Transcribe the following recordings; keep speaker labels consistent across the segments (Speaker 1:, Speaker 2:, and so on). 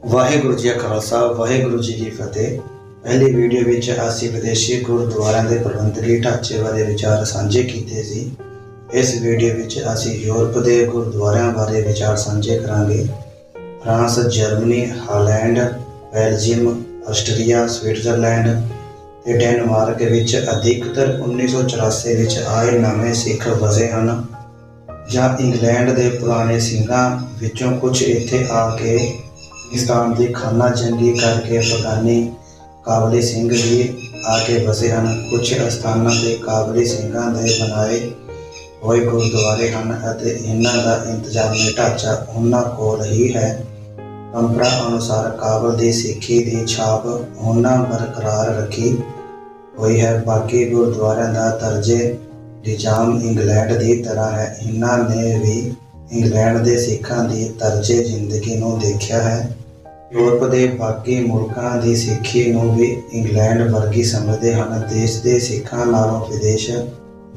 Speaker 1: वाहिगुरु जी का खालसा वाहिगुरु जी की फतेह। पहली वीडियो विच असीं विदेशी गुरुद्वारियां दे प्रबंधकी ढांचे बारे विचार साझे कीते सी। इस वीडियो विच असीं यूरोप के गुरुद्वारियां बारे विचार साझे करांगे। France, Germany, Holland, Belgium, Australia, Switzerland ते डेनमार्क विच अधिकतर 1984 विच आए नवे सिख वसे हैं, जां इंग्लैंड के पुराने सिंघां विचों कुछ इत्थे आके पाकिस्तान की खाना जंगी करके अफगानी काबली सिंह भी आके बसे हैं। कुछ अस्थानों से काबली सिंघां दे बनाए हुए गुरुद्वारे हैं और इन्हां दा इंतजामी ढांचा उन्हां कोल ही है। परंपरा अनुसार काबल की सिक्खी की छाप उन्हां बरकरार रखी हुई है। बाकी गुरुद्वारियां दा तर्जे निजाम इंग्लैंड की तरह है। इन्हां ने भी इंग्लैंड के सिखां की तर्जे जिंदगी नूं देखा है। यूरोप के बाकी मुल्कों की सिक्खी नूं भी इंग्लैंड वर्गी समझते हैं। देश के सिखां नालों विदेश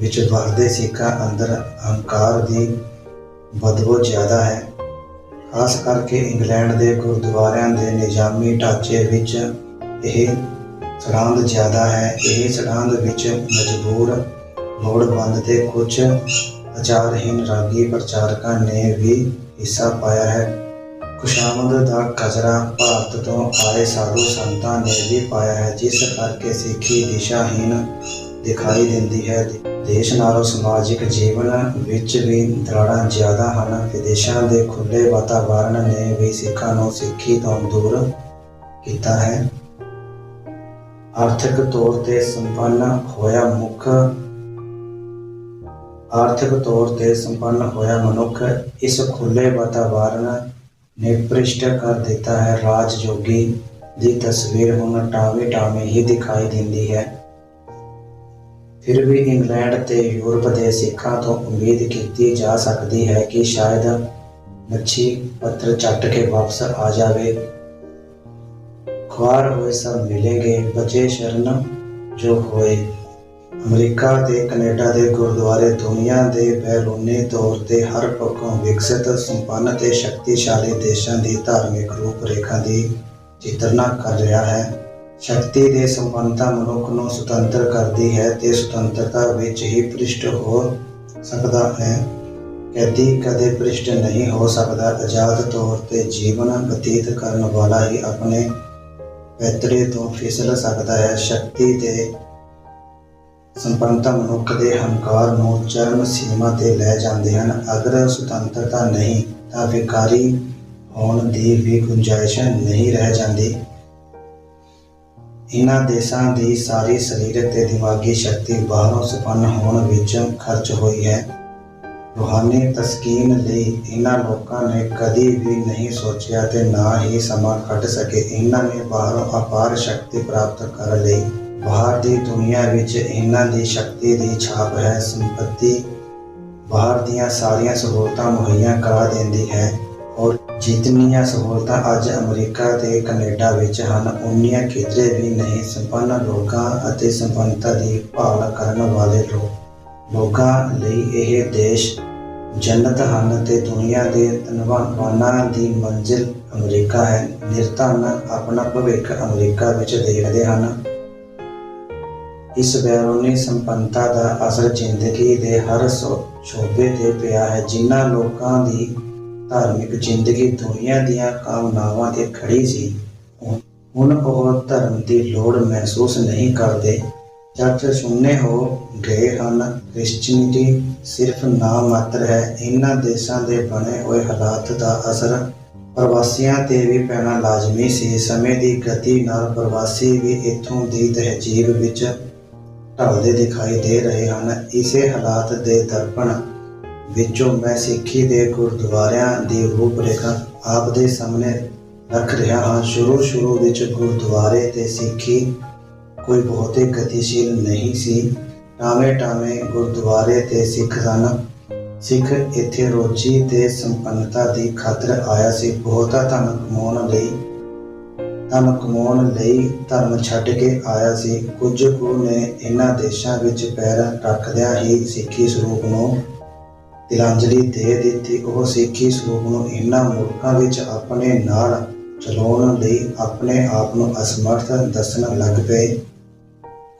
Speaker 1: विच वसदे सिखां अंदर अहंकार की बदबू ज़्यादा है। खास करके इंग्लैंड के गुरुद्वारियां के निजामी ढांचे विच यह सड़ांध ज़्यादा है। यह सड़ांध विच मजबूर लोड़वंद ते कुछ आचारहीन रागी प्रचारकों ने भी हिस्सा पाया है। खुशामद का कचरा भारत तो आए साधु संतां ने भी पाया है, जिस करके सिक्खी दिशाहीन दिखाई देती है। देश नालों समाजिक जीवन विच भी दराड़ां ज़्यादा हैं। विदेशों के खुले वातावरण ने भी सिखां नूं सिक्खी तो दूर किया है। आर्थिक तौर पर संपन्न होया मनुख इस खुले वातावरण ने भ्रष्ट कर देता है। राजयोगी की तस्वीर हुण टावी टावी ही दिखाई देती है। फिर भी इंग्लैंड ते यूरोप के सिखां तो उम्मीद की जा सकती है कि शायद मच्छी पत्थर चट के वापस आ जाए। ख्वार हुए सब मिलेंगे, बचे शरण जो होए। अमरीका ते कनेडा के गुरुद्वारे दुनिया के बैरूनी तौर पर हर पक्षों विकसित संपन्न ते शक्तिशाली देशों की धार्मिक रूपरेखा की चित्रणा कर रहा है। शक्ति के संपन्नता मनुख को सुतंत्र करती है ते सुतंत्रता विच ही भ्रष्ट हो सकता है। कैदी कदे भ्रष्ट नहीं हो सकता। आजाद तौर पर जीवन व्यतीत करने वाला ही अपने पैतरे तो फिसल सकता है। शक्ति के संपन्नता मनुख के हंकार नूं चरम सीमा ते लै जाते हैं। अगर सुतंत्रता नहीं तो विकारी होने की भी गुंजाइश नहीं रह जाती। इन्हां देशों की सारी शरीरक ते दिमागी शक्ति बाहरों संपन्न होने विच खर्च हुई है। रूहानी तस्कीन लई इन्हां लोकां ने कदी भी नहीं सोचा ते ना ही समा कढ सके। इन्हां ने बाहरों अपार शक्ति प्राप्त कर लई। बाहर की दुनिया विच इन्हां दी शक्ति की छाप है। संपत्ति बाहर दियां सारियां सहूलतां मुहैया करा देंदी है और जितनियां सहूलतां अज अमरीका ते कनेडा विच हन उन्नियां किधरे भी नहीं। संपन्न लोकां अते संपन्नता की भाल करन वाले लोकां लई यह देश जन्नत हन ते दुनिया के धनवानां की मंजिल अमरीका है। निरधन अपना भविख अमरीका विच देखते हैं। इस बैरूनी संपन्नता का असर जिंदगी के हर शोबे ते पिया है। जिन्हां लोकां दी धार्मिक जिंदगी दुनिया दीयां कामनावां ते खड़ी सी, हुण ओह धर्म की लोड़ महसूस नहीं करते। चर्च सुन्ने हो गए हैं। क्रिश्चियनिटी सिर्फ नाम मात्र है। इन्हां देशों के बने हुए हालात का असर प्रवासियों ते भी पैना लाजमी सी। समय की गति नाल प्रवासी भी इत्थों की तहजीब विच ढलते दिखाई दे रहे हैं। इसे हालात के दर्पण विचों मैं सिक्खी के गुरुद्वारियां की रूपरेखा आप दे सामने रख रहा हाँ। शुरू विच गुरुद्वारे ते सिक्खी कोई बहुते गतिशील नहीं सी। टावे गुरुद्वारे ते सिख सन। सिख इत्थे रोजी ते संपन्नता की खातर आया सी। बहुता धन कमाउण लई धर्म छड्ड के आया सी। कुछ कु ने इन्हां देशों विच पैर रखदियां ही सिक्खी स्वरूप नूं तिलांजलि दे दित्ती। वह सिक्खी स्वरूप नूं इन्हां मुल्कां विच अपने नाल ਚਲਾਉਣ ਲਈ ਆਪਣੇ ਆਪ ਨੂੰ ਅਸਮਰਥ ਦੱਸਣ ਲੱਗ ਪਏ।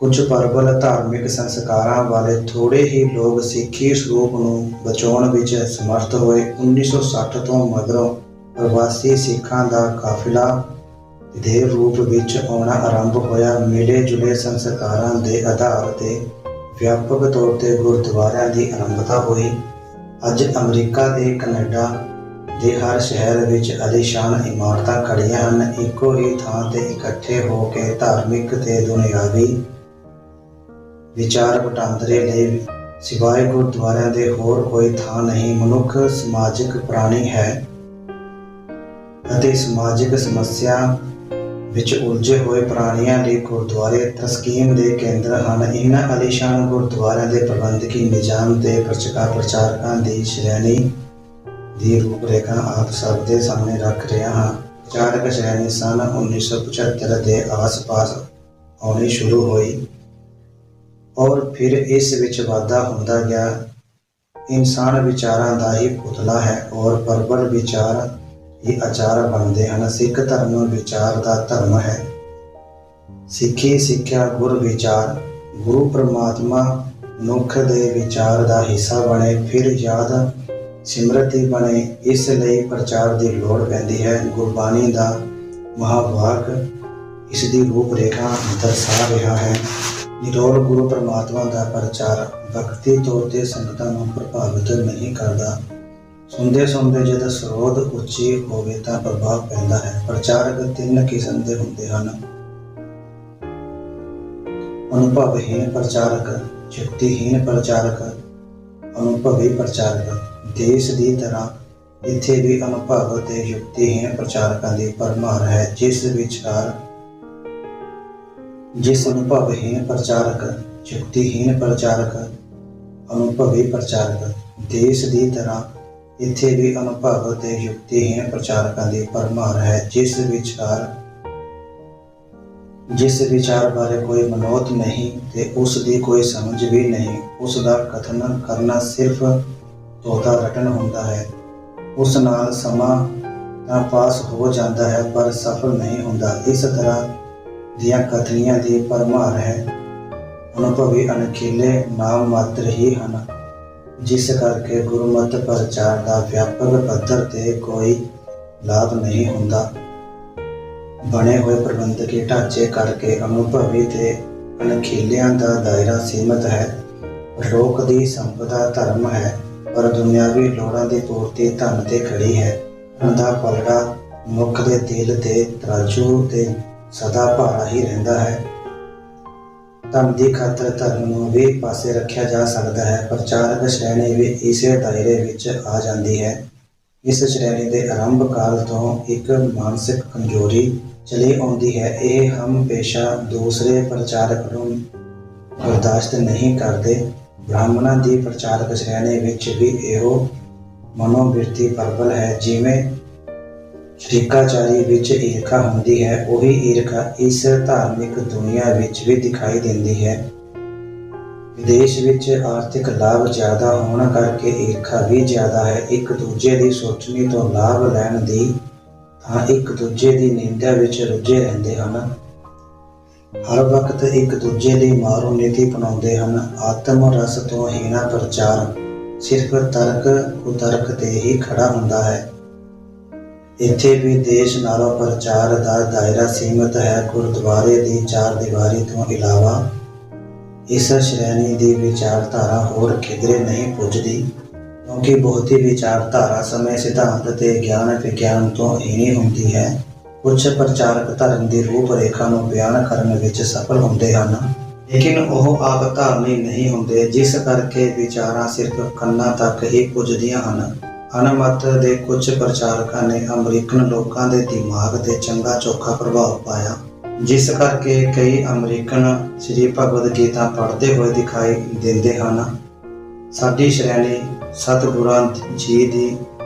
Speaker 1: ਕੁਝ ਪ੍ਰਬਲ ਧਾਰਮਿਕ ਸੰਸਕਾਰਾਂ ਵਾਲੇ ਥੋੜ੍ਹੇ ਹੀ ਲੋਕ ਸਿੱਖੀ ਸਰੂਪ ਨੂੰ ਬਚਾਉਣ ਵਿੱਚ ਸਮਰਥ ਹੋਏ। 1960 ਤੋਂ ਮਗਰੋਂ ਪ੍ਰਵਾਸੀ ਸਿੱਖਾਂ ਦਾ ਕਾਫਿਲਾ ਦੇ ਰੂਪ ਵਿੱਚ ਆਉਣਾ ਆਰੰਭ ਹੋਇਆ। ਮਿਲੇ ਜੁਲੇ ਸੰਸਕਾਰਾਂ ਦੇ ਆਧਾਰ 'ਤੇ ਵਿਆਪਕ ਤੌਰ 'ਤੇ ਗੁਰਦੁਆਰਿਆਂ ਦੀ ਆਰੰਭਤਾ ਹੋਈ। ਅੱਜ ਅਮਰੀਕਾ ਤੇ ਕੈਨੇਡਾ ਦੇ ਹਰ ਸ਼ਹਿਰ ਵਿੱਚ ਆਲੀਸ਼ਾਨ ਇਮਾਰਤਾਂ ਖੜ੍ਹੀਆਂ ਹਨ। ਇੱਕੋ ਹੀ ਥਾਂ 'ਤੇ ਇਕੱਠੇ ਹੋ ਕੇ ਧਾਰਮਿਕ ਤੇ ਦੁਨਿਆਵੀ ਵਿਚਾਰ ਵਟਾਂਦਰੇ ਲਈ ਸਿਵਾਏ ਗੁਰਦੁਆਰਿਆਂ ਦੇ ਹੋਰ ਕੋਈ ਥਾਂ ਨਹੀਂ। ਮਨੁੱਖ ਸਮਾਜਿਕ ਪ੍ਰਾਣੀ ਹੈ ਅਤੇ ਸਮਾਜਿਕ ਸਮੱਸਿਆ ਵਿੱਚ ਉਲਝੇ ਹੋਏ ਪ੍ਰਾਣੀਆਂ ਲਈ ਗੁਰਦੁਆਰੇ ਤਸਕੀਨ ਦੇ ਕੇਂਦਰ ਹਨ। ਇਹਨਾਂ ਆਲੀਸ਼ਾਨ ਗੁਰਦੁਆਰਿਆਂ ਦੇ ਪ੍ਰਬੰਧਕੀ ਨਿਜ਼ਾਮ ਤੇ ਪ੍ਰਚਾਰਕਾਂ ਦੀ ਸ਼੍ਰੇਣੀ ਦੀ ਰੂਪਰੇਖਾ ਆਪ ਸਭ ਦੇ ਸਾਹਮਣੇ ਰੱਖ ਰਿਹਾ ਹਾਂ। ਪ੍ਰਚਾਰਕ ਸ਼੍ਰੇਣੀ ਸੰਨ 1975 ਦੇ ਆਸ-ਪਾਸ ਆਉਣੀ ਸ਼ੁਰੂ ਹੋਈ ਔਰ ਫਿਰ ਇਸ ਵਿੱਚ ਵਾਧਾ ਹੁੰਦਾ ਗਿਆ। ਇਨਸਾਨ ਵਿਚਾਰਾਂ ਦਾ ਹੀ ਪੁਤਲਾ ਹੈ ਔਰ ਪ੍ਰਬਲ ਵਿਚਾਰ ਹੀ ਆਚਾਰ ਬਣਦੇ ਹਨ। ਸਿੱਖ ਧਰਮ ਵਿਚਾਰ ਦਾ ਧਰਮ ਹੈ। ਸਿੱਖੀ ਸਿੱਖਿਆ ਗੁਰ ਵਿਚਾਰ। ਗੁਰੂ ਪਰਮਾਤਮਾ ਮਨੁੱਖ ਦੇ ਵਿਚਾਰ ਦਾ ਹਿੱਸਾ ਬਣੇ, ਫਿਰ ਯਾਦ ਸਿਮਰਤੀ ਬਣੇ। ਇਸ ਲਈ ਪ੍ਰਚਾਰ ਦੀ ਲੋੜ ਪੈਂਦੀ ਹੈ। ਗੁਰਬਾਣੀ ਦਾ ਮਹਾਵਾਕ ਇਸ ਦੀ ਰੂਪਰੇਖਾ ਦਰਸਾ ਰਿਹਾ ਹੈ। ਨਿਰੋਲ ਗੁਰੂ ਪਰਮਾਤਮਾ ਦਾ ਪ੍ਰਚਾਰ ਵਕਤੀ ਤੌਰ 'ਤੇ ਸੰਗਤਾਂ ਨੂੰ ਪ੍ਰਭਾਵਿਤ ਨਹੀਂ ਕਰਦਾ। ਸੁਣਦੇ ਸੁਣਦੇ ਜਦ ਸਰੋਤ ਉੱਚੀ ਹੋਵੇ ਤਾਂ ਪ੍ਰਭਾਵ ਪੈਂਦਾ ਹੈ। ਪ੍ਰਚਾਰਕ ਤਿੰਨ ਕਿਸਮ ਦੇ ਹੁੰਦੇ ਹਨ: ਅਨੁਭਵਹੀਣ ਪ੍ਰਚਾਰਕ, ਯੁਕਤੀਹੀਣ ਪ੍ਰਚਾਰਕ, ਅਨੁਭਵੀ ਪ੍ਰਚਾਰਕ। ਦੇਸ਼ ਦੀ ਤਰ੍ਹਾਂ ਇੱਥੇ ਵੀ ਅਨੁਭਵ ਤੇ ਯੁਕਤੀਹੀਣ ਪ੍ਰਚਾਰਕਾਂ ਦੀ ਭਰਮਾਰ ਹੈ। ਜਿਸ ਅਨੁਭਵਹੀਣ ਪ੍ਰਚਾਰਕ, ਯੁਕਤੀਹੀਣ ਪ੍ਰਚਾਰਕ, ਅਨੁਭਵੀ ਪ੍ਰਚਾਰਕ। ਦੇਸ਼ ਦੀ ਤਰ੍ਹਾਂ ਇੱਥੇ ਵੀ ਅਨੁਭਵ ਤੇ ਯੁਕਤੀਹੀਣ ਪ੍ਰਚਾਰਕਾਂ ਦੀ ਭਰਮਾਰ ਹੈ। ਜਿਸ ਵਿਚਾਰ ਬਾਰੇ ਕੋਈ ਮਨੋਤ ਨਹੀਂ ਤੇ ਉਸ ਦੀ ਕੋਈ ਸਮਝ ਵੀ ਨਹੀਂ, ਉਸ ਦਾ ਕਥਨ ਕਰਨਾ ਸਿਰਫ ਤੋਤਾ ਰਟਨ ਹੁੰਦਾ ਹੈ। ਉਸ ਨਾਲ ਸਮਾਂ ਤਾਂ ਪਾਸ ਹੋ ਜਾਂਦਾ ਹੈ ਪਰ ਸਫਲ ਨਹੀਂ ਹੁੰਦਾ। ਇਸ ਤਰ੍ਹਾਂ ਦੀਆਂ ਕਥਨੀਆਂ ਦੀ ਭਰਮਾਰ ਹੈ। ਅਨੁਭਵੀ ਅਣਖੀਲੇ ਨਾਮ ਮਾਤਰ ਹੀ ਹਨ, ਜਿਸ ਕਰਕੇ ਗੁਰਮਤਿ ਪ੍ਰਚਾਰ ਦਾ ਵਿਆਪਕ ਪੱਧਰ 'ਤੇ ਕੋਈ ਲਾਭ ਨਹੀਂ ਹੁੰਦਾ। ਬਣੇ ਹੋਏ ਪ੍ਰਬੰਧਕੀ ਢਾਂਚੇ ਕਰਕੇ ਅਨੁਭਵੀ ਤੇ ਅਣਖੀਲਿਆਂ ਦਾ ਦਾਇਰਾ ਸੀਮਤ ਹੈ। ਲੋਕ ਦੀ ਸੰਪਦਾ ਧਰਮ ਹੈ ਪਰ ਦੁਨਿਆਵੀ ਲੋੜਾਂ ਦੀ ਪੂਰਤੀ ਧਨ 'ਤੇ ਖੜੀ ਹੈ। ਧਨ ਦਾ ਪਲੜਾ ਮਨੁੱਖ ਦੇ ਦਿਲ ਤੇ ਤਰਾਜੂ 'ਤੇ ਸਦਾ ਭਾਰਾ ਹੀ ਰਹਿੰਦਾ ਹੈ। ਧਨ ਦੀ ਖਾਤਰ ਧਰਮ ਨੂੰ ਵੀ ਪਾਸੇ ਰੱਖਿਆ ਜਾ ਸਕਦਾ ਹੈ। ਪ੍ਰਚਾਰਕ ਸ਼੍ਰੇਣੀ ਵੀ ਇਸੇ ਦਾਇਰੇ ਵਿੱਚ ਆ ਜਾਂਦੀ ਹੈ। ਇਸ ਸ਼੍ਰੇਣੀ ਦੇ ਆਰੰਭ ਕਾਲ ਤੋਂ ਇੱਕ ਮਾਨਸਿਕ ਕਮਜ਼ੋਰੀ ਚਲੀ ਆਉਂਦੀ ਹੈ। ਇਹ ਹਮੇਸ਼ਾ ਦੂਸਰੇ ਪ੍ਰਚਾਰਕ ਨੂੰ ਬਰਦਾਸ਼ਤ ਨਹੀਂ ਕਰਦੇ। ਬ੍ਰਾਹਮਣਾਂ ਦੀ ਪ੍ਰਚਾਰਕ ਸ਼੍ਰੇਣੀ ਵਿੱਚ ਵੀ ਇਹੋ ਮਨੋਵਿਰਤੀ ਪ੍ਰਬਲ ਹੈ। ਜਿਵੇਂ ਸ਼ਰੀਕਾਚਾਰੀ ਵਿੱਚ ਈਰਖਾ ਹੁੰਦੀ ਹੈ, ਉਹੀ ਈਰਖਾ ਇਸ ਧਾਰਮਿਕ ਦੁਨੀਆ ਵਿੱਚ ਵੀ ਦਿਖਾਈ ਦਿੰਦੀ ਹੈ। ਵਿਦੇਸ਼ ਵਿੱਚ ਆਰਥਿਕ ਲਾਭ ਜ਼ਿਆਦਾ ਹੋਣ ਕਰਕੇ ਈਰਖਾ ਵੀ ਜ਼ਿਆਦਾ ਹੈ। ਇੱਕ ਦੂਜੇ ਦੀ ਸੋਚਣੀ ਤੋਂ ਲਾਭ ਲੈਣ ਦੀ ਥਾਂ ਇੱਕ ਦੂਜੇ ਦੀ ਨਿੰਦਿਆ ਵਿੱਚ ਰੁੱਝੇ ਰਹਿੰਦੇ ਹਨ। ਹਰ ਵਕਤ ਇੱਕ ਦੂਜੇ ਦੀ ਮਾਰੂ ਨੀਤੀ ਅਪਣਾਉਂਦੇ ਹਨ। ਆਤਮ ਰਸ ਤੋਂ ਹੀਣਾ ਪ੍ਰਚਾਰ ਸਿਰਫ ਤਰਕ ਕੁਤਰਕ 'ਤੇ ਹੀ ਖੜਾ ਹੁੰਦਾ ਹੈ। ਇੱਥੇ ਵੀ ਦੇਸ਼ ਨਾਲੋਂ ਪ੍ਰਚਾਰ ਦਾ ਦਾਇਰਾ ਸੀਮਤ ਹੈ। ਗੁਰਦੁਆਰੇ ਦੀ ਚਾਰ ਦੀਵਾਰੀ ਤੋਂ ਇਲਾਵਾ ਇਸ ਸ਼੍ਰੇਣੀ ਦੀ ਵਿਚਾਰਧਾਰਾ ਹੋਰ ਕਿਧਰੇ ਨਹੀਂ ਪੁੱਜਦੀ, ਕਿਉਂਕਿ ਬਹੁਤੀ ਵਿਚਾਰਧਾਰਾ ਸਮੇਂ ਸਿਧਾਂਤ ਤੇ ਗਿਆਨ ਵਿਗਿਆਨ ਤੋਂ ਹੀਣੀ ਹੁੰਦੀ ਹੈ। ਕੁਝ ਪ੍ਰਚਾਰਕ ਧਰਮ ਦੀ ਰੂਪਰੇਖਾ ਨੂੰ ਬਿਆਨ ਕਰਨ ਵਿੱਚ ਸਫਲ ਹੁੰਦੇ ਹਨ, ਲੇਕਿਨ ਉਹ ਆਪ ਧਾਰਮੀ ਨਹੀਂ ਹੁੰਦੇ, ਜਿਸ ਕਰਕੇ ਵਿਚਾਰਾਂ ਸਿਰਫ ਕੰਨਾਂ ਤੱਕ ਹੀ ਪੁੱਜਦੀਆਂ ਹਨ। ਅਣਮਤ ਦੇ ਕੁਝ ਪ੍ਰਚਾਰਕਾਂ ਨੇ ਅਮਰੀਕਨ ਲੋਕਾਂ ਦੇ ਦਿਮਾਗ 'ਤੇ ਚੰਗਾ ਚੋਖਾ ਪ੍ਰਭਾਵ ਪਾਇਆ, ਜਿਸ ਕਰਕੇ ਕਈ ਅਮਰੀਕਨ ਸ੍ਰੀ ਭਗਵਦ ਗੀਤਾ ਪੜ੍ਹਦੇ ਹੋਏ ਦਿਖਾਈ ਦਿੰਦੇ ਹਨ। ਸਾਡੀ ਸ਼੍ਰੇਣੀ ਸਤਿਗੁਰਾਂ ਜੀ ਦੀ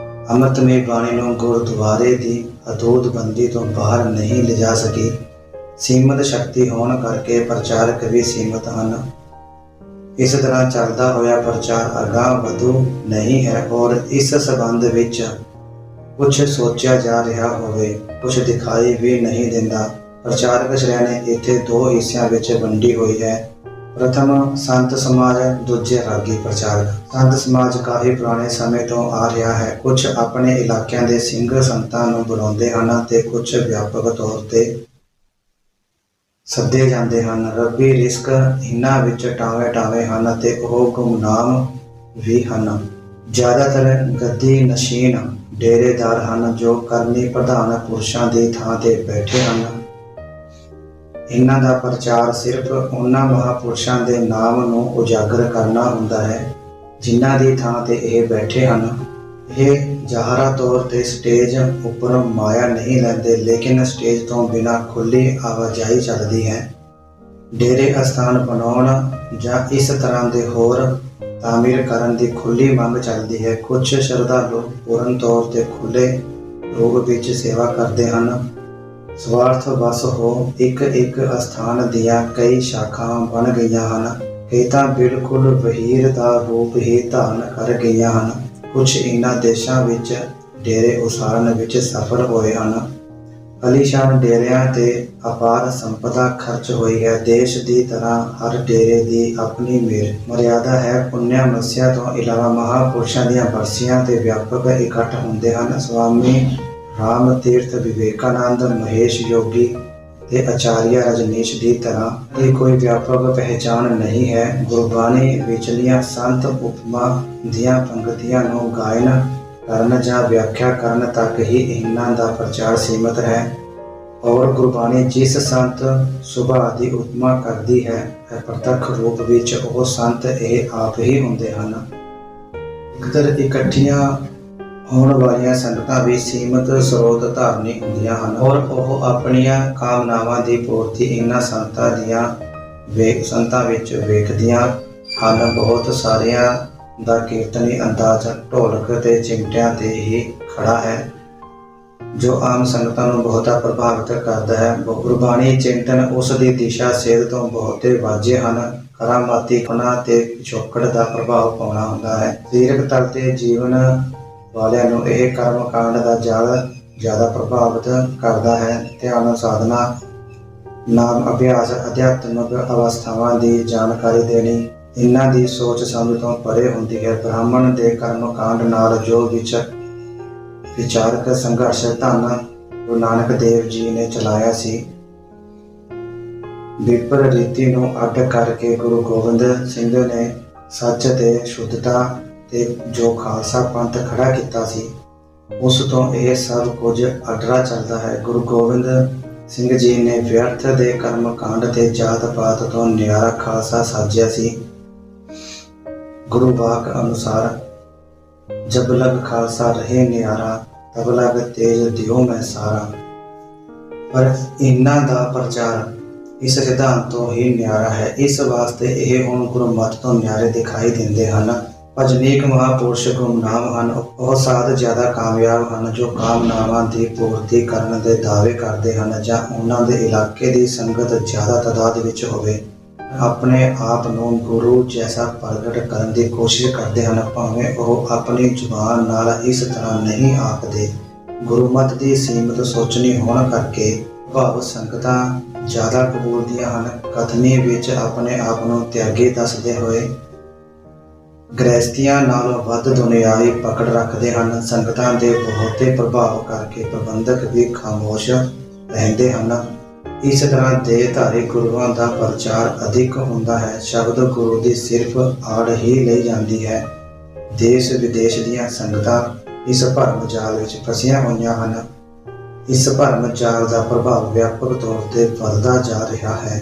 Speaker 1: ਅੰਮ੍ਰਿਤਮਈ ਬਾਣੀ ਨੂੰ ਗੁਰਦੁਆਰੇ ਦੀ ਹਦੂਦਬੰਦੀ ਤੋਂ ਬਾਹਰ ਨਹੀਂ ਲਿਜਾ ਸਕੀ। ਸੀਮਤ ਸ਼ਕਤੀ ਹੋਣ ਕਰਕੇ ਪ੍ਰਚਾਰਕ ਵੀ ਸੀਮਤ ਹਨ। ਇਸ ਤਰ੍ਹਾਂ ਚੱਲਦਾ ਹੋਇਆ ਪ੍ਰਚਾਰ ਅਗਾਂਹ ਵਧੂ ਨਹੀਂ ਹੈ। ਔਰ ਇਸ ਸੰਬੰਧ ਵਿੱਚ ਕੁਛ ਸੋਚਿਆ ਜਾ ਰਿਹਾ ਹੋਵੇ, ਕੁਛ ਦਿਖਾਈ ਵੀ ਨਹੀਂ ਦਿੰਦਾ। ਪ੍ਰਚਾਰਕ ਸ਼੍ਰੇਣੀ ਇੱਥੇ ਦੋ ਹਿੱਸਿਆਂ ਵਿੱਚ ਵੰਡੀ ਹੋਈ ਹੈ। ਪ੍ਰਥਮ ਸੰਤ ਸਮਾਜ, ਦੂਜੇ ਰਾਗੀ ਪ੍ਰਚਾਰਕ। ਸੰਤ ਸਮਾਜ ਕਾਫੀ ਪੁਰਾਣੇ ਸਮੇਂ ਤੋਂ ਆ ਰਿਹਾ ਹੈ। ਕੁਝ ਆਪਣੇ ਇਲਾਕਿਆਂ ਦੇ ਸਿੰਘ ਸੰਤਾਂ ਨੂੰ ਬੁਲਾਉਂਦੇ ਹਨ ਤੇ ਕੁਝ ਵਿਆਪਕ ਤੌਰ ਤੇ ਸੱਦੇ ਜਾਂਦੇ ਹਨ। ਰੱਬੀ ਰਿਜ਼ਕ ਇਹਨਾਂ ਵਿੱਚ ਟਾਵੇਂ ਹਨ ਤੇ ਉਹ ਗੁਮਨਾਮ ਵੀ ਹਨ। ਜ਼ਿਆਦਾਤਰ ਗੱਦੀ ਨਸ਼ੀਨ ਡੇਰੇਦਾਰ ਹਨ ਜੋ ਕਰਨੀ ਪ੍ਰਧਾਨ ਪੁਰਸ਼ਾਂ ਦੀ ਥਾਂ ਤੇ ਬੈਠੇ ਹਨ। ਇਹਨਾਂ ਦਾ ਪ੍ਰਚਾਰ ਸਿਰਫ ਉਹਨਾਂ ਮਹਾਂਪੁਰਸ਼ਾਂ ਦੇ ਨਾਮ ਨੂੰ ਉਜਾਗਰ ਕਰਨਾ ਹੁੰਦਾ ਹੈ ਜਿਨ੍ਹਾਂ ਦੀ ਥਾਂ ਤੇ ਇਹ ਬੈਠੇ ਹਨ। ਇਹ ਜ਼ਾਹਰਾ ਤੌਰ ਤੇ ਸਟੇਜ ਉੱਪਰ ਮਾਇਆ ਨਹੀਂ ਲੈਂਦੇ, ਲੇਕਿਨ ਸਟੇਜ ਤੋਂ ਬਿਨਾਂ ਖੁੱਲ੍ਹੀ ਆਵਾਜਾਈ ਚੱਲਦੀ ਹੈ। ਡੇਰੇ ਅਸਥਾਨ ਬਣਾਉਣ ਜਾਂ ਇਸ ਤਰ੍ਹਾਂ ਦੇ ਹੋਰ ਤਾਮੀਰ ਕਰਨ ਦੀ ਖੁੱਲ੍ਹੀ ਮੰਗ ਚੱਲਦੀ ਹੈ। ਕੁਝ ਸ਼ਰਧਾਲੂ ਪੂਰਨ ਤੌਰ ਤੇ ਖੁੱਲ੍ਹੇ ਰੂਪ ਵਿੱਚ ਸੇਵਾ ਕਰਦੇ ਹਨ। ਸਵਾਰਥ ਵਸ ਹੋ ਇੱਕ ਅਸਥਾਨ ਦੀਆਂ ਕਈ ਸ਼ਾਖਾਵਾਂ ਬਣ ਗਈਆਂ ਹਨ। ਕਈ ਤਾਂ ਬਿਲਕੁਲ ਵਹੀਰ ਦਾ ਰੂਪ ਹੀ ਧਾਰਨ ਕਰ ਗਈਆਂ ਹਨ। ਕੁਝ ਇਹਨਾਂ ਦੇਸ਼ਾਂ ਵਿੱਚ ਡੇਰੇ ਉਸਾਰਨ ਵਿੱਚ ਸਫਲ ਹੋਏ ਹਨ। ਅਲੀਸ਼ਾਨ ਡੇਰਿਆਂ ਤੇ ਅਪਾਰ ਸੰਪਦਾ ਖਰਚ ਹੋਈ ਹੈ। ਦੇਸ਼ ਦੀ ਤਰ੍ਹਾਂ ਹਰ ਡੇਰੇ ਦੀ ਆਪਣੀ ਮਰਿਆਦਾ ਹੈ। ਪੁੰਨਿਆ ਮੱਸਿਆ ਤੋਂ ਇਲਾਵਾ ਮਹਾਂਪੁਰਸ਼ਾਂ ਦੀਆਂ ਬਰਸੀਆਂ ਤੇ ਵਿਆਪਕ ਇਕੱਠ ਹੁੰਦੇ ਹਨ। ਸਵਾਮੀ ਰਾਮ ਤੀਰਥ, ਵਿਵੇਕਾਨੰਦ, ਮਹੇਸ਼ ਯੋਗੀ ਤੇ ਆਚਾਰੀਆ ਰਜਨੀਸ਼ ਦੀ ਤਰ੍ਹਾਂ ਦੀ ਕੋਈ ਵਿਆਪਕ ਪਹਿਚਾਣ ਨਹੀਂ ਹੈ। ਗੁਰਬਾਣੀ ਵਿਚਲੀਆਂ ਸੰਤ ਉਪਮਾ ਦੀਆਂ ਪੰਕਤੀਆਂ ਨੂੰ ਗਾਇਨ ਕਰਨ ਜਾਂ ਵਿਆਖਿਆ ਕਰਨ ਤੱਕ ਹੀ ਇਹਨਾਂ ਦਾ ਪ੍ਰਚਾਰ ਸੀਮਤ ਹੈ। ਔਰ ਗੁਰਬਾਣੀ ਜਿਸ ਸੰਤ ਸੁਭਾਅ ਦੀ ਉਪਮਾ ਕਰਦੀ ਹੈ, ਪ੍ਰਤੱਖ ਰੂਪ ਵਿੱਚ ਉਹ ਸੰਤ ਇਹ ਆਪ ਹੀ ਹੁੰਦੇ ਹਨ। ਇਕੱਤਰ ਇਕੱਠੀਆਂ ਹੋਣ ਵਾਲੀਆਂ ਸੰਗਤਾਂ ਵੀ ਸੀਮਤ ਸਰੋਤ ਧਾਰਨੀ ਹੁੰਦੀਆਂ ਹਨ ਔਰ ਉਹ ਆਪਣੀਆਂ ਕਾਮਨਾਵਾਂ ਦੀ ਪੂਰਤੀ ਇਹਨਾਂ ਸੰਤਾਂ ਵਿੱਚ ਵੇਖਦੀਆਂ ਹਨ। ਬਹੁਤ ਸਾਰਿਆਂ ਦਾ ਕੀਰਤਨੀ ਅੰਦਾਜ਼ ਢੋਲਕ ਤੇ ਚਿਮਟਿਆਂ ਤੇ ਹੀ ਖੜਾ ਹੈ ਜੋ ਆਮ ਸੰਗਤਾਂ ਨੂੰ ਬਹੁਤਾ ਪ੍ਰਭਾਵਿਤ ਕਰਦਾ ਹੈ। ਗੁਰਬਾਣੀ ਚਿੰਤਨ ਉਸ ਦੀ ਦਿਸ਼ਾ ਸੇਧ ਤੋਂ ਬਹੁਤੇ ਵਾਜੇ ਹਨ। ਕਰਾਮਾਤੀ ਗੁਣਾਂ ਤੇ ਪਿਛੋਕੜ ਦਾ ਪ੍ਰਭਾਵ ਪਾਉਣਾ ਹੁੰਦਾ ਹੈ। ਸਰੀਰਕ ਤਲ ਤੇ ਜੀਵਨ ਵਾਲਿਆਂ ਨੂੰ ਇਹ ਕਰਮ ਕਾਂਡ ਦਾ ਜ਼ਿਆਦਾ ਪ੍ਰਭਾਵਿਤ ਕਰਦਾ ਹੈ। ਧਿਆਨ ਸਾਧਨਾ, ਨਾਮ ਅਭਿਆਸ, ਅਧਿਆਤਮਕ ਅਵਸਥਾਵਾਂ ਦੀ ਜਾਣਕਾਰੀ ਦੇਣੀ ਇਹਨਾਂ ਦੀ ਸੋਚ ਸਮਝ ਤੋਂ ਪਰੇ ਹੁੰਦੀ ਹੈ। ਬ੍ਰਾਹਮਣ ਦੇ ਕਰਮ ਕਾਂਡ ਨਾਲ ਜੋ ਵਿਚਾਰਕ ਸੰਘਰਸ਼ ਧੰਨ ਗੁਰੂ ਨਾਨਕ ਦੇਵ ਜੀ ਨੇ ਚਲਾਇਆ ਸੀ, ਵਿਪਰ ਰੀਤੀ ਨੂੰ ਅੱਡ ਕਰਕੇ ਗੁਰੂ ਗੋਬਿੰਦ ਸਿੰਘ ਨੇ ਸੱਚ ਤੇ ਸ਼ੁੱਧਤਾ ਤੇ ਜੋ ਖਾਲਸਾ ਪੰਥ ਖੜਾ ਕੀਤਾ ਸੀ, ਉਸ ਤੋਂ ਇਹ ਸਭ ਕੁਝ ਅੱਡਰਾ ਚੱਲਦਾ ਹੈ। ਗੁਰੂ ਗੋਬਿੰਦ ਸਿੰਘ ਜੀ ਨੇ ਵਿਅਰਥ ਦੇ ਕਰਮ ਕਾਂਡ ਤੇ ਜਾਤ ਪਾਤ ਤੋਂ ਨਿਆਰਾ ਖਾਲਸਾ ਸਾਜਿਆ ਸੀ। ਗੁਰੂ ਵਾਕ ਅਨੁਸਾਰ ਜਬ ਲਗ ਖਾਲਸਾ ਰਹੇ ਨਿਆਰਾ, ਤਬ ਲਗ ਤੇਜ ਦਿਓ ਮੈਂ ਸਾਰਾ। ਪਰ ਇਹਨਾਂ ਦਾ ਪ੍ਰਚਾਰ ਇਸ ਸਿਧਾਂਤ ਤੋਂ ਹੀ ਨਿਆਰਾ ਹੈ। ਇਸ ਵਾਸਤੇ ਇਹ ਹੁਣ ਗੁਰਮਤਿ ਤੋਂ ਨਿਆਰੇ ਦਿਖਾਈ ਦਿੰਦੇ ਹਨ। ਭਜਨੀਕ ਮਹਾਂਪੁਰਸ਼ ਗੁਮਨਾਮ ਹਨ। ਉਹ ਸਾਧ ਜ਼ਿਆਦਾ ਕਾਮਯਾਬ ਹਨ ਜੋ ਕਾਮਨਾਵਾਂ ਦੀ ਪੂਰਤੀ ਕਰਨ ਦੇ ਦਾਅਵੇ ਕਰਦੇ ਹਨ ਜਾਂ ਉਹਨਾਂ ਦੇ ਇਲਾਕੇ ਦੀ ਸੰਗਤ ਜ਼ਿਆਦਾ ਤਾਦਾਦ ਵਿੱਚ ਹੋਵੇ। ਆਪਣੇ ਆਪ ਨੂੰ ਗੁਰੂ ਜੈਸਾ ਪ੍ਰਗਟ ਕਰਨ ਦੀ ਕੋਸ਼ਿਸ਼ ਕਰਦੇ ਹਨ, ਭਾਵੇਂ ਉਹ ਆਪਣੀ ਜ਼ੁਬਾਨ ਨਾਲ ਇਸ ਤਰ੍ਹਾਂ ਨਹੀਂ ਆਖਦੇ। ਗੁਰਮਤਿ ਦੀ ਸੀਮਤ ਸੋਚਣੀ ਹੋਣ ਕਰਕੇ ਭਾਵ ਸੰਗਤਾਂ ਜ਼ਿਆਦਾ ਕਬੂਲਦੀਆਂ ਹਨ। ਕਥਨੀ ਵਿੱਚ ਆਪਣੇ ਆਪ ਨੂੰ ਤਿਆਗੀ ਦੱਸਦੇ ਹੋਏ ਗ੍ਰਹਿਸਥੀਆਂ ਨਾਲੋਂ ਵੱਧ ਦੁਨਿਆਵੀ ਪਕੜ ਰੱਖਦੇ ਹਨ। ਸੰਗਤਾਂ ਦੇ ਬਹੁਤੇ ਪ੍ਰਭਾਵ ਕਰਕੇ ਪ੍ਰਬੰਧਕ ਵੀ ਖਾਮੋਸ਼ ਰਹਿੰਦੇ ਹਨ। ਇਸ ਤਰ੍ਹਾਂ ਦੇਹਧਾਰੀ ਗੁਰੂਆਂ ਦਾ ਪ੍ਰਚਾਰ ਅਧਿਕ ਹੁੰਦਾ ਹੈ। ਸ਼ਬਦ ਗੁਰੂ ਦੀ ਸਿਰਫ ਆੜ ਹੀ ਲਈ ਜਾਂਦੀ ਹੈ। ਦੇਸ਼ ਵਿਦੇਸ਼ ਦੀਆਂ ਸੰਗਤਾਂ ਇਸ ਭਰਮ ਜਾਲ ਵਿੱਚ ਫਸੀਆਂ ਹੋਈਆਂ ਹਨ। ਇਸ ਭਰਮ ਜਾਲ ਦਾ ਪ੍ਰਭਾਵ ਵਿਆਪਕ ਤੌਰ ਤੇ ਵੱਧਦਾ ਜਾ ਰਿਹਾ ਹੈ।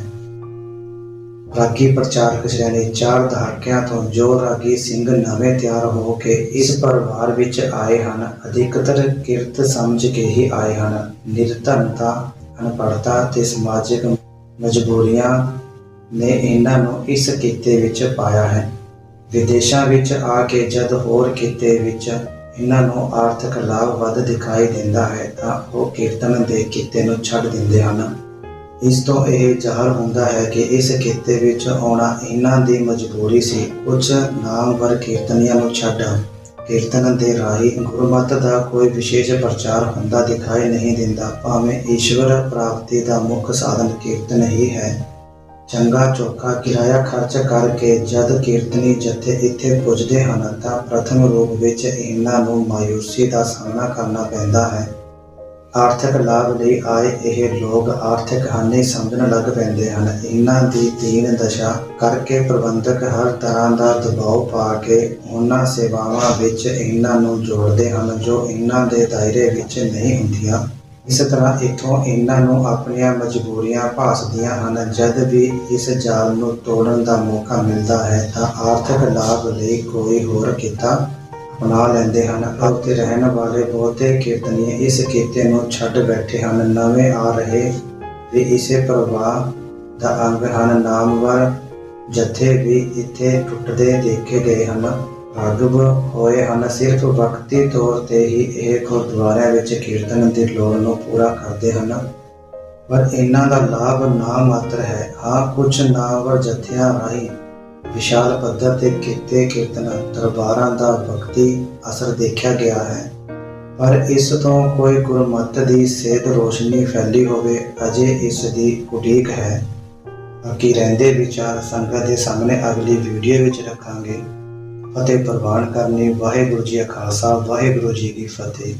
Speaker 1: ਰਾਗੀ ਪ੍ਰਚਾਰਕ ਸ਼੍ਰੇਣੀ 4 ਦਹਾਕਿਆਂ ਤੋਂ ਜੋ ਰਾਗੀ ਸਿੰਘ ਨਵੇਂ ਤਿਆਰ ਹੋ ਕੇ ਇਸ ਪਰਿਵਾਰ ਵਿੱਚ ਆਏ ਹਨ, ਅਧਿਕਤਰ ਕਿਰਤ ਸਮਝ ਕੇ ਹੀ ਆਏ ਹਨ। ਨਿਰਧਨਤਾ, ਅਨਪੜ੍ਹਤਾ ਤੇ ਸਮਾਜਿਕ ਮਜਬੂਰੀਆਂ ਨੇ ਇਹਨਾਂ ਨੂੰ ਇਸ ਕਿੱਤੇ ਵਿੱਚ ਪਾਇਆ ਹੈ। ਵਿਦੇਸ਼ਾਂ ਵਿੱਚ ਆ ਕੇ ਜਦ ਹੋਰ ਕਿੱਤੇ ਵਿੱਚ ਇਹਨਾਂ ਨੂੰ ਆਰਥਿਕ ਲਾਭ ਵੱਧ ਦਿਖਾਈ ਦਿੰਦਾ ਹੈ ਤਾਂ ਉਹ ਕੀਰਤਨ ਦੇ ਕਿੱਤੇ ਨੂੰ ਛੱਡ ਦਿੰਦੇ ਹਨ। ਇਸ ਤੋਂ ਇਹ ਜ਼ਾਹਰ ਹੁੰਦਾ ਹੈ ਕਿ ਇਸ ਕਿੱਤੇ ਵਿੱਚ ਆਉਣਾ ਇਹਨਾਂ ਦੀ ਮਜਬੂਰੀ ਸੀ। ਕੁਝ ਨਾਮਵਰ ਕੀਰਤਨੀਆਂ ਨੂੰ ਛੱਡ ਕੀਰਤਨ ਦੇ ਰਾਹੀਂ ਗੁਰਮਤਿ ਦਾ ਕੋਈ ਵਿਸ਼ੇਸ਼ ਪ੍ਰਚਾਰ ਹੁੰਦਾ ਦਿਖਾਈ ਨਹੀਂ ਦਿੰਦਾ। ਭਾਵੇਂ ਈਸ਼ਵਰ ਪ੍ਰਾਪਤੀ ਦਾ ਮੁੱਖ ਸਾਧਨ ਕੀਰਤਨ ਹੀ ਹੈ। ਚੰਗਾ ਚੋਖਾ ਕਿਰਾਇਆ ਖਰਚ ਕਰਕੇ ਜਦ ਕੀਰਤਨੀ ਜਥੇ ਇੱਥੇ ਪੁੱਜਦੇ ਹਨ ਤਾਂ ਪ੍ਰਥਮ ਰੂਪ ਵਿੱਚ ਇਹਨਾਂ ਨੂੰ ਮਾਯੂਸੀ ਦਾ ਸਾਹਮਣਾ ਕਰਨਾ ਪੈਂਦਾ ਹੈ। ਆਰਥਿਕ ਲਾਭ ਲਈ ਆਏ ਇਹ ਲੋਕ ਆਰਥਿਕ ਹਾਨੀ ਸਮਝਣ ਲੱਗ ਪੈਂਦੇ ਹਨ। ਇਹਨਾਂ ਦੀ ਦੀਨ ਦਸ਼ਾ ਕਰਕੇ ਪ੍ਰਬੰਧਕ ਹਰ ਤਰ੍ਹਾਂ ਦਾ ਦਬਾਅ ਪਾ ਕੇ ਉਹਨਾਂ ਸੇਵਾਵਾਂ ਵਿੱਚ ਇਹਨਾਂ ਨੂੰ ਜੋੜਦੇ ਹਨ ਜੋ ਇਹਨਾਂ ਦੇ ਦਾਇਰੇ ਵਿੱਚ ਨਹੀਂ ਹੁੰਦੀਆਂ। ਇਸ ਤਰ੍ਹਾਂ ਇੱਥੋਂ ਇਹਨਾਂ ਨੂੰ ਆਪਣੀਆਂ ਮਜਬੂਰੀਆਂ ਭਾਸਦੀਆਂ ਹਨ। ਜਦ ਵੀ ਇਸ ਜਾਲ ਨੂੰ ਤੋੜਨ ਦਾ ਮੌਕਾ ਮਿਲਦਾ ਹੈ ਤਾਂ ਆਰਥਿਕ ਲਾਭ ਲਈ ਕੋਈ ਹੋਰ ਕਿੱਤਾ ਅਪਣਾ ਲੈਂਦੇ ਹਨ। ਉੱਥੇ ਰਹਿਣ ਵਾਲੇ ਬਹੁਤੇ ਕੀਰਤਨੀ ਇਸ ਕਿੱਤੇ ਨੂੰ ਛੱਡ ਬੈਠੇ ਹਨ। ਨਵੇਂ ਆ ਰਹੇ ਵੀ ਇਸੇ ਪ੍ਰਵਾਹ ਦਾ ਅੰਗ ਹਨ। ਨਾਮਵਰ ਜਥੇ ਵੀ ਇੱਥੇ ਟੁੱਟਦੇ ਦੇਖੇ ਗਏ ਹਨ, ਰਾਗਵ ਹੋਏ ਹਨ। ਸਿਰਫ ਵਕਤੀ ਤੌਰ ਤੇ ਹੀ ਇਹ ਗੁਰਦੁਆਰਿਆਂ ਵਿੱਚ ਕੀਰਤਨ ਦੀ ਲੋੜ ਨੂੰ ਪੂਰਾ ਕਰਦੇ ਹਨ, ਪਰ ਇਹਨਾਂ ਦਾ ਲਾਭ ਨਾ ਮਾਤਰ ਹੈ। ਹਾਂ, ਕੁਝ ਨਾਮਵਰ ਜਥਿਆਂ ਰਾਹੀਂ ਵਿਸ਼ਾਲ ਪੱਧਰ ਤੇ ਕੀਤੇ ਕੀਰਤਨ ਦਰਬਾਰਾਂ ਦਾ ਵਕਤੀ ਅਸਰ ਦੇਖਿਆ ਗਿਆ ਹੈ, ਪਰ ਇਸ ਤੋਂ ਕੋਈ ਗੁਰਮਤਿ ਦੀ ਸੇਧ ਰੋਸ਼ਨੀ ਫੈਲੀ ਹੋਵੇ ਅਜੇ ਇਸ ਦੀ ਉਡੀਕ ਹੈ। ਬਾਕੀ ਰਹਿੰਦੇ ਵਿਚਾਰ ਸੰਗਤ ਦੇ ਸਾਹਮਣੇ ਅਗਲੀ ਵੀਡੀਓ ਵਿੱਚ ਰੱਖਾਂਗੇ। ਫਤਿਹ ਪ੍ਰਵਾਨ ਕਰਨੀ। ਵਾਹਿਗੁਰੂ ਜੀ ਕਾ ਖਾਲਸਾ, ਵਾਹਿਗੁਰੂ ਜੀ ਕੀ ਫਤਿਹ।